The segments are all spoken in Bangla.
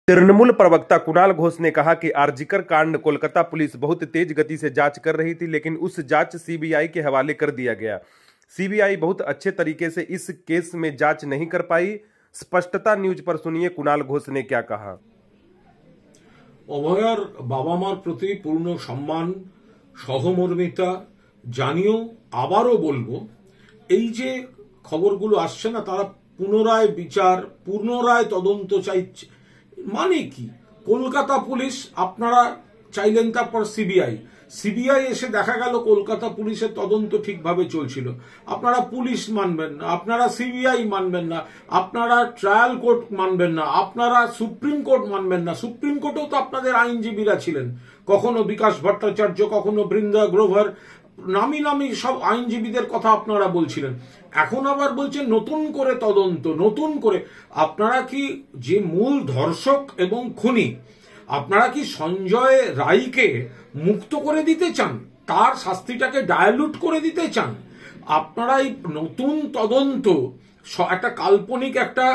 तृणमूल प्रवक्ता कुणाल घोष ने कहा कि आरजीकर कांड कोलकाता पुलिस बहुत तेज गति से जांच कर रही थी, लेकिन उस जांच सीबीआई के हवाले कर दिया गया। सीबीआई बहुत अच्छे तरीके से इस केस में जांच नहीं कर पाई। स्पष्टता न्यूज पर सुनिए कुणाल घोष ने क्या कहा। অভয়ার বাবা মার প্রতি পূর্ণ সম্মান সহমর্মিতা জানিও আবারও বলবো, এই যে খবরগুলো আসছে না, তারা পুনরায় বিচার পুনরায় তদন্ত চাইছে। মানে কি, কলকাতা পুলিশ আপনারা চাইলেন, তারপর সিবিআই এসে দেখা গেল কলকাতা পুলিশের তদন্ত ঠিকভাবে চলছিল। আপনারা পুলিশ মানবেন না, আপনারা সিবিআই মানবেন না, আপনারা ট্রায়াল কোর্ট মানবেন না, আপনারা সুপ্রিম কোর্ট মানবেন না। সুপ্রিম কোর্টেও তো আপনাদের আইনজীবীরা ছিলেন, কখনো বিকাশ ভট্টাচার্য, কখনো বৃন্দা গ্রোভার, নামি নামি সব আইনজীবীদের কথা আপনারা বলছিলেন। এখন আবার বলছেন নতুন করে তদন্ত, নতুন করে। আপনারা কি যে মূল ধর্ষক এবং খুনি, আপনারা কি সঞ্জয় রায়কে মুক্ত করে দিতে চান? তার শাস্তিটাকে ডায়ালুট করে দিতে চান? আপনারা এই নতুন তদন্ত একটা কাল্পনিক একটা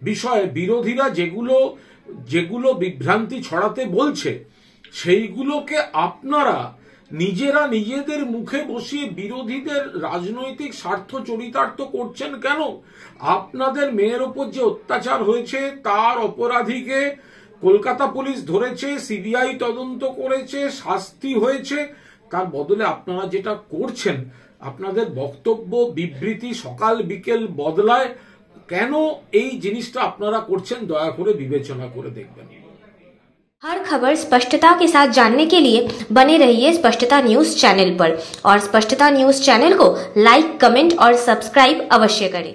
বিষয়, বিরোধীরা যেগুলো বিভ্রান্তি ছড়াতে বলছে সেইগুলোকে আপনারা নিজেরা নিজেদের মুখে বসিয়ে বিরোধীদের রাজনৈতিক স্বার্থ চরিতার্থ করছেন কেন? আপনাদের মেয়ের ওপর যে অত্যাচার হয়েছে তার অপরাধীকে কলকাতা পুলিশ ধরেছে, সিবিআই তদন্ত করেছে, শাস্তি হয়েছে। তার বদলে আপনারা যেটা করছেন, আপনাদের বক্তব্য বিবৃতি সকাল বিকেল বদলায় কেন? এই জিনিসটা আপনারা করছেন, দয়া করে বিবেচনা করে দেখবেন। हर खबर स्पष्टता के साथ जानने के लिए बने रहिए स्पष्टता न्यूज चैनल पर और स्पष्टता न्यूज चैनल को लाइक, कमेंट और सब्सक्राइब अवश्य करें।